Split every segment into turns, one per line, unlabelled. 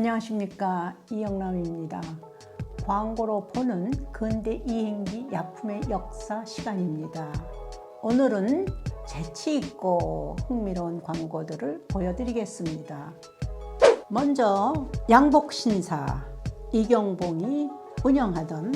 안녕하십니까, 이영남입니다. 광고로 보는 근대 이행기 약품의 역사 시간입니다. 오늘은 재치있고 흥미로운 광고들을 보여드리겠습니다. 먼저 양복신사 이경봉이 운영하던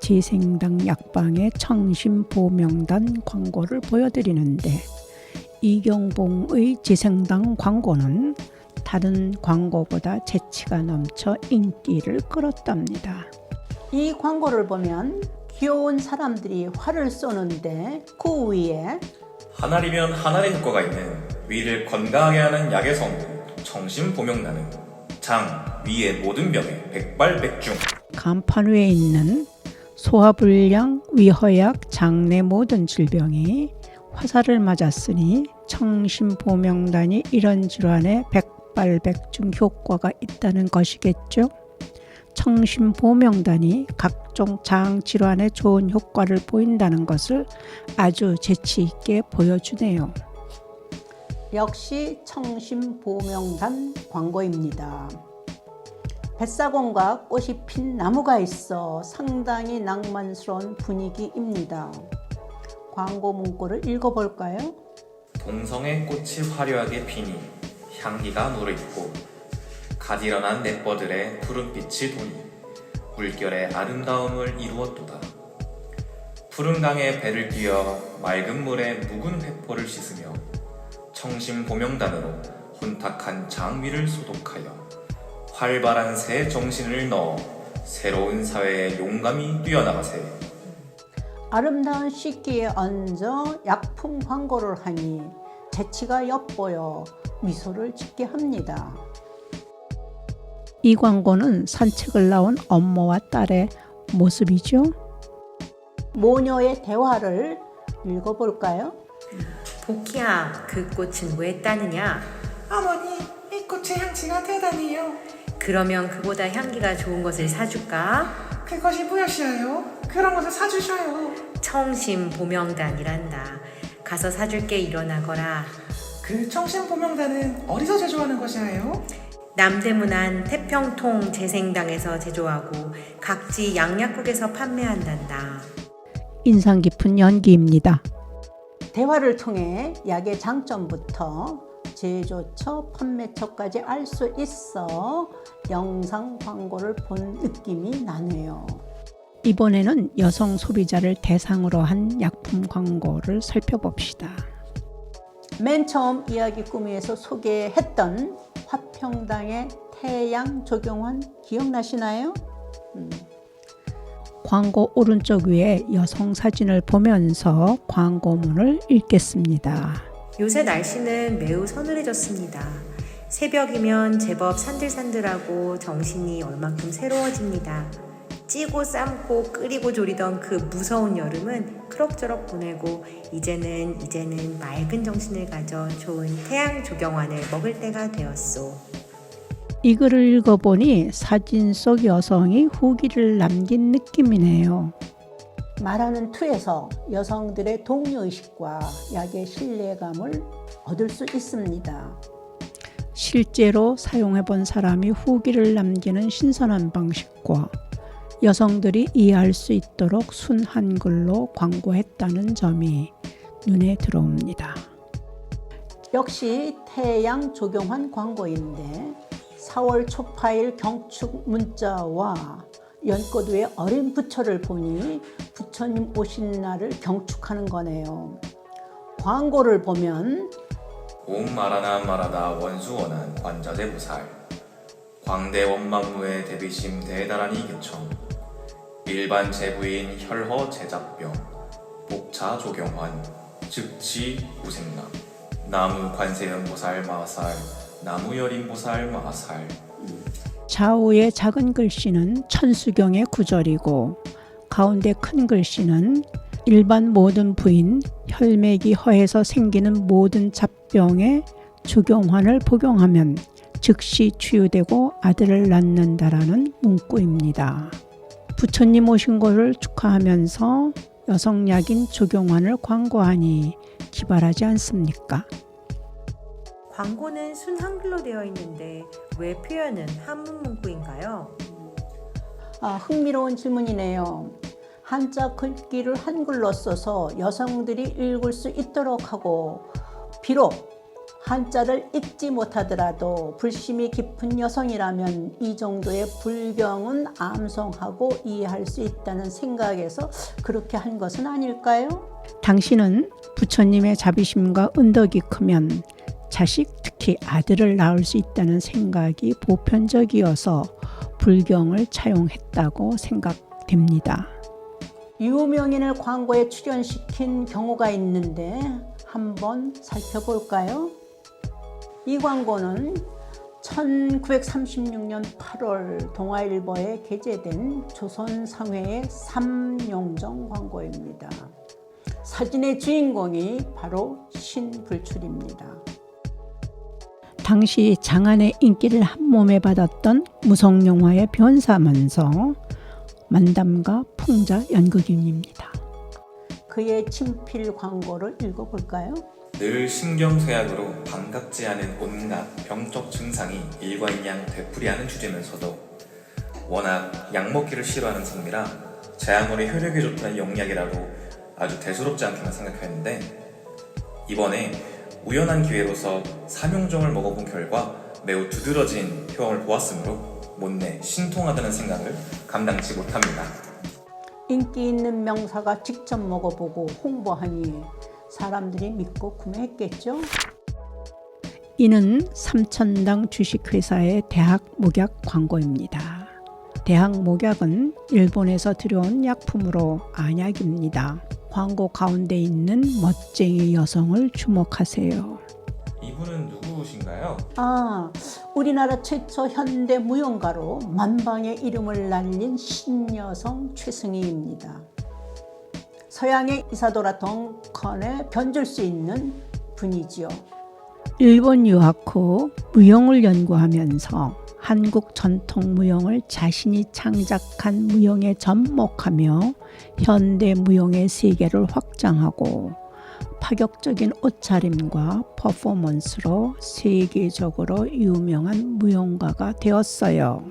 지생당 약방의 청심보명단 광고를 보여드리는데, 이경봉의 지생당 광고는 다른 광고보다 재치가 넘쳐 인기를 끌었답니다. 이 광고를 보면 귀여운 사람들이 활을 쏘는데 그 위에
한 알이면 한 알의 효과가 있는 위를 건강하게 하는 약의 성분 청심보명나는 장, 위의 모든 병에 백발백중.
간판 위에 있는 소화불량, 위허약, 장내 모든 질병이 화살을 맞았으니 청심보명단이 이런 질환에 백발백중 효과가 있다는 것이겠죠. 청심보명단이 각종 장 질환에 좋은 효과를 보인다는 것을 아주 재치있게 보여주네요. 역시 청심보명단 광고입니다. 뱃사공과 꽃이 핀 나무가 있어 상당히 낭만스러운 분위기입니다. 광고 문구를 읽어볼까요?
동성의 꽃이 화려하게 피니 향기가 노래있고 가지런한 내뻐들의 푸른빛이 도니 물결의 아름다움을 이루었도다. 푸른 강에 배를 띄어 맑은 물에 묵은 회포를 씻으며 청심보명단으로 혼탁한 장미를 소독하여 활발한 새 정신을 넣어 새로운 사회에 용감히 뛰어나가세.
아름다운 식기에 얹어 약품 광고를 하니 재치가 엿보여 미소를 짓게 합니다. 이 광고는 산책을 나온 엄마와 딸의 모습이죠. 모녀의 대화를 읽어볼까요?
복희야, 그 꽃은 왜 따느냐?
어머니, 이 꽃의 향기가 대단해요.
그러면 그보다 향기가 좋은 것을 사줄까?
그것이 무엇이에요? 그런 것을 사주셔요.
청심보명단이란다. 가서 사줄게, 일어나거라.
그 청심보명단은 어디서 제조하는 것이에요?
남대문 안 태평통 재생당에서 제조하고 각지 양약국에서 판매한단다.
인상 깊은 연기입니다. 대화를 통해 약의 장점부터 제조처, 판매처까지 알 수 있어 영상 광고를 본 느낌이 나네요. 이번에는 여성 소비자를 대상으로 한 약품 광고를 살펴봅시다. 맨 처음 이야기 꾸미에서 소개했던 화평당의 태양 조경환 기억나시나요? 광고 오른쪽 위에 여성 사진을 보면서 광고문을 읽겠습니다.
요새 날씨는 매우 서늘해졌습니다. 새벽이면 제법 산들산들하고 정신이 얼만큼 새로워집니다. 찌고 삶고 끓이고 조리던 그 무서운 여름은 그럭저럭 보내고 이제는 맑은 정신을 가져 좋은 태양 조경환을 먹을 때가 되었소.
이 글을 읽어보니 사진 속 여성이 후기를 남긴 느낌이네요. 말하는 투에서 여성들의 동료의식과 약의 신뢰감을 얻을 수 있습니다. 실제로 사용해본 사람이 후기를 남기는 신선한 방식과 여성들이 이해할 수 있도록 순 한글로 광고했다는 점이 눈에 들어옵니다. 역시 태양 조경환 광고인데 4월 초파일 경축 문자와 연꽃 위에 어린 부처를 보니 부처님 오신 날을 경축하는 거네요. 광고를 보면
옴 마라나 마라다 원수원한 관자재무살 광대 원망무의 대비심 대다라니 개청 일반 제부인 혈허 제작병 복차 조경환 즉치 우생남 나무 관세음보살 마살 나무 여림보살 마살.
좌우의 작은 글씨는 천수경의 구절이고 가운데 큰 글씨는 일반 모든 부인 혈맥이 허해서 생기는 모든 잡병에 조경환을 복용하면 즉시 치유되고 아들을 낳는다라는 문구입니다. 부처님 오신 것을 축하하면서 여성약인 조경환을 광고하니 기발하지 않습니까?
광고는 순 한글로 되어 있는데 왜 표현은 한문 문구인가요?
흥미로운 질문이네요. 한자 글귀를 한글로 써서 여성들이 읽을 수 있도록 하고, 비록 한자를 읽지 못하더라도 불심이 깊은 여성이라면 이 정도의 불경은 암송하고 이해할 수 있다는 생각에서 그렇게 한 것은 아닐까요? 당신은 부처님의 자비심과 은덕이 크면 자식, 특히 아들을 낳을 수 있다는 생각이 보편적이어서 불경을 차용했다고 생각됩니다. 유명인을 광고에 출연시킨 경우가 있는데 한번 살펴볼까요? 이 광고는 1936년 8월 동아일보에 게재된 조선상회의 삼용정 광고입니다. 사진의 주인공이 바로 신불출입니다. 당시 장안의 인기를 한몸에 받았던 무성영화의 변사만서 만담가 풍자 연극인입니다. 그의 친필 광고를 읽어볼까요?
늘 신경쇠약으로 반갑지 않은 온갖 병적 증상이 일관양 되풀이하는 주제면서도 워낙 약 먹기를 싫어하는 성미라 제 아무리 효력이 좋다는 영약이라도 아주 대수롭지 않게만 생각했는데, 이번에 우연한 기회로서 삼용정을 먹어본 결과 매우 두드러진 효험을 보았으므로 못내 신통하다는 생각을 감당치 못합니다.
인기 있는 명사가 직접 먹어보고 홍보하니 사람들이 믿고 구매했겠죠? 이는 삼천당 주식회사의 대학 목약 광고입니다. 대학 목약은 일본에서 들여온 약품으로 안약입니다. 광고 가운데 있는 멋쟁이 여성을 주목하세요.
이분은 누구신가요?
우리나라 최초 현대 무용가로 만방의 이름을 날린 신여성 최승희입니다. 서양의 이사도라 덩컨에 견줄 수 있는 분이지요. 일본 유학 후 무용을 연구하면서 한국 전통 무용을 자신이 창작한 무용에 접목하며 현대 무용의 세계를 확장하고 파격적인 옷차림과 퍼포먼스로 세계적으로 유명한 무용가가 되었어요.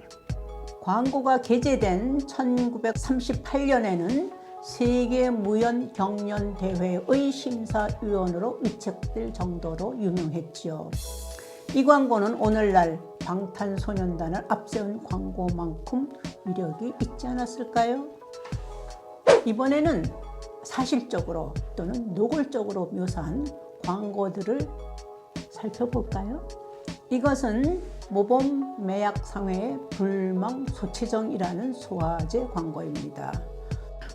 광고가 게재된 1938년에는 세계무용경연대회의 심사위원으로 위촉될 정도로 유명했지요. 이 광고는 오늘날 방탄소년단을 앞세운 광고만큼 위력이 있지 않았을까요? 이번에는 사실적으로 또는 노골적으로 묘사한 광고들을 살펴볼까요? 이것은 모범 매약상회의 불망 소체정이라는 소화제 광고입니다.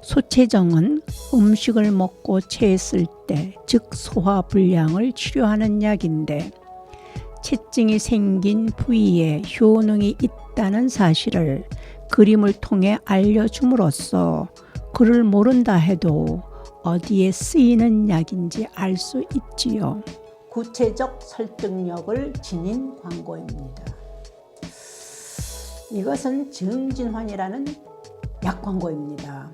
소체정은 음식을 먹고 체했을 때, 즉 소화불량을 치료하는 약인데 체증이 생긴 부위에 효능이 있다는 사실을 그림을 통해 알려줌으로써 그를 모른다 해도 어디에 쓰이는 약인지 알 수 있지요. 구체적 설득력을 지닌 광고입니다. 이것은 증진환이라는 약 광고입니다.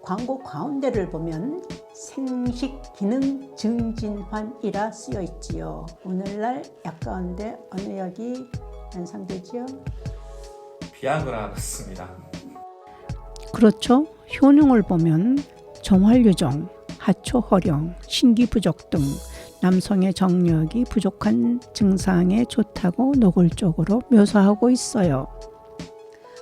광고 가운데를 보면 생식 기능 증진환이라 쓰여 있지요. 오늘날 약 가운데 어느 약이 연상되지요?
비아그라 같습니다.
그렇죠. 효능을 보면 정활유정, 하초허령, 신기부족 등 남성의 정력이 부족한 증상에 좋다고 노골적으로 묘사하고 있어요.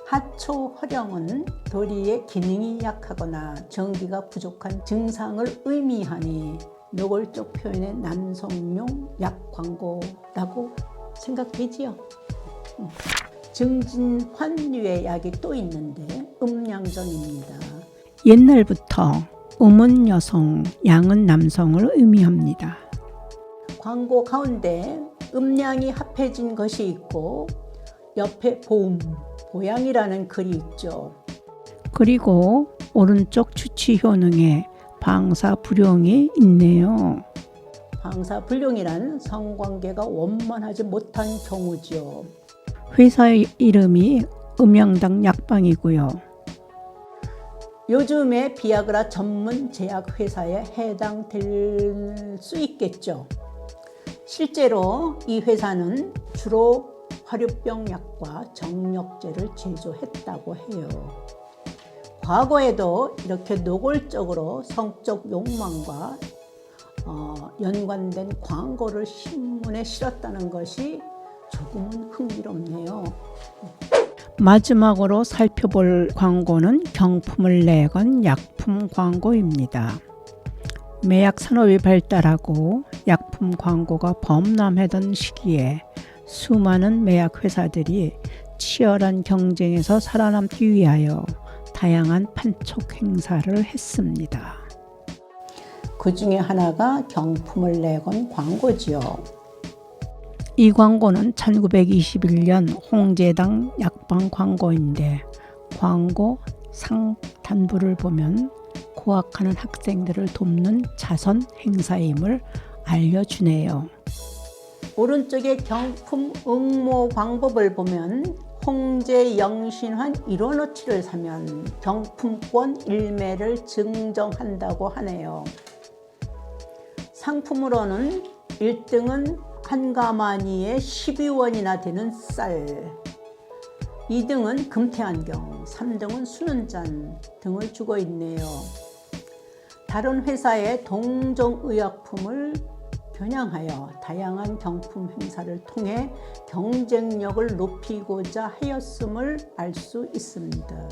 하초허령은 도리의 기능이 약하거나 정기가 부족한 증상을 의미하니 노골적 표현의 남성용 약 광고라고 생각되지요. 증진환류의 약이 또 있는데 음양정입니다. 옛날부터 음은 여성, 양은 남성을 의미합니다. 광고 가운데 음양이 합해진 것이 있고 옆에 보양이라는 글이 있죠. 그리고 오른쪽 주치 효능에 방사불용이 있네요. 방사불용이란 성관계가 원만하지 못한 경우지요. 회사의 이름이 음양당 약방이고요. 요즘의 비아그라 전문 제약 회사에 해당될 수 있겠죠. 실제로 이 회사는 주로 화류병 약과 정력제를 제조했다고 해요. 과거에도 이렇게 노골적으로 성적 욕망과 연관된 광고를 신문에 실었다는 것이 조금은 흥미롭네요. 마지막으로 살펴볼 광고는 경품을 내건 약품 광고입니다. 매약 산업이 발달하고 약품 광고가 범람하던 시기에 수많은 매약 회사들이 치열한 경쟁에서 살아남기 위하여 다양한 판촉 행사를 했습니다. 그 중에 하나가 경품을 내건 광고지요. 이 광고는 1921년 홍제당 약방 광고인데 광고 상단부를 보면 고학하는 학생들을 돕는 자선 행사임을 알려주네요. 오른쪽에 경품 응모 방법을 보면 홍제 영신환 1원어치를 사면 경품권 1매를 증정한다고 하네요. 상품으로는 1등은 한가마니에 12원이나 되는 쌀, 2등은 금태안경, 3등은 수는잔 등을 주고 있네요. 다른 회사의 동종의약품을 겨냥하여 다양한 경품 행사를 통해 경쟁력을 높이고자 하였음을 알 수 있습니다.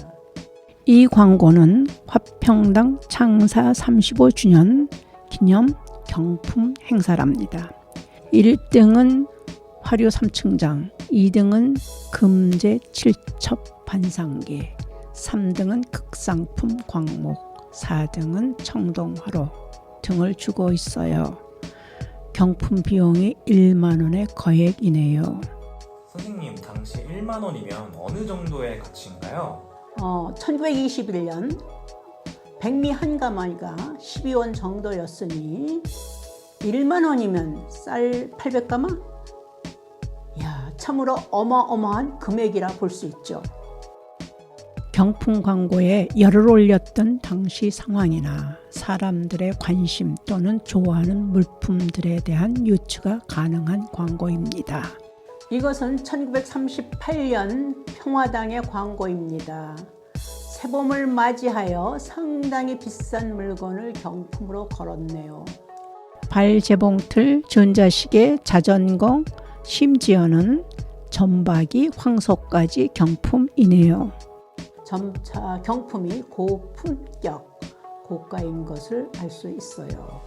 이 광고는 화평당 창사 35주년 기념 경품 행사랍니다. 1등은 화류 3층장, 2등은 금제 7첩 반상기, 3등은 극상품 광목, 4등은 청동화로 등을 주고 있어요. 경품 비용이 1만 원의 거액이네요.
선생님, 당시 1만 원이면 어느 정도의 가치인가요?
1921년 백미 한가마니가 12원 정도였으니 1만 원이면 쌀 800가마? 이야, 참으로 어마어마한 금액이라 볼 수 있죠. 경품 광고에 열을 올렸던 당시 상황이나 사람들의 관심 또는 좋아하는 물품들에 대한 유추가 가능한 광고입니다. 이것은 1938년 평화당의 광고입니다. 새봄을 맞이하여 상당히 비싼 물건을 경품으로 걸었네요. 발재봉틀, 전자시계, 자전거, 심지어는 점박이, 황소까지 경품이네요. 점차 경품이 고품격, 고가인 것을 알 수 있어요.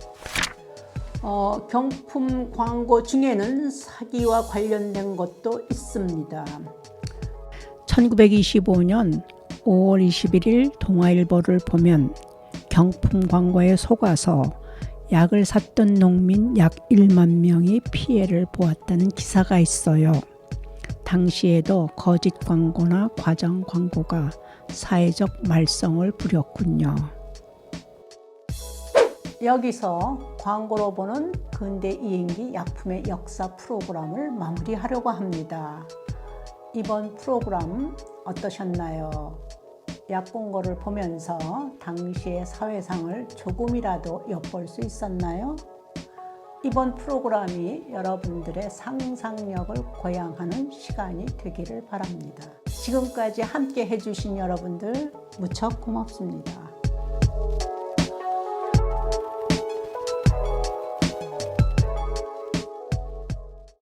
경품 광고 중에는 사기와 관련된 것도 있습니다. 1925년 5월 21일 동아일보를 보면 경품 광고에 속아서 약을 샀던 농민 약 1만 명이 피해를 보았다는 기사가 있어요. 당시에도 거짓 광고나 과장 광고가 사회적 말썽을 부렸군요. 여기서 광고로 보는 근대 이행기 약품의 역사 프로그램을 마무리하려고 합니다. 이번 프로그램 어떠셨나요? 약 광고를 보면서 당시의 사회상을 조금이라도 엿볼 수 있었나요? 이번 프로그램이 여러분들의 상상력을 고양하는 시간이 되기를 바랍니다. 지금까지 함께 해주신 여러분들 무척 고맙습니다.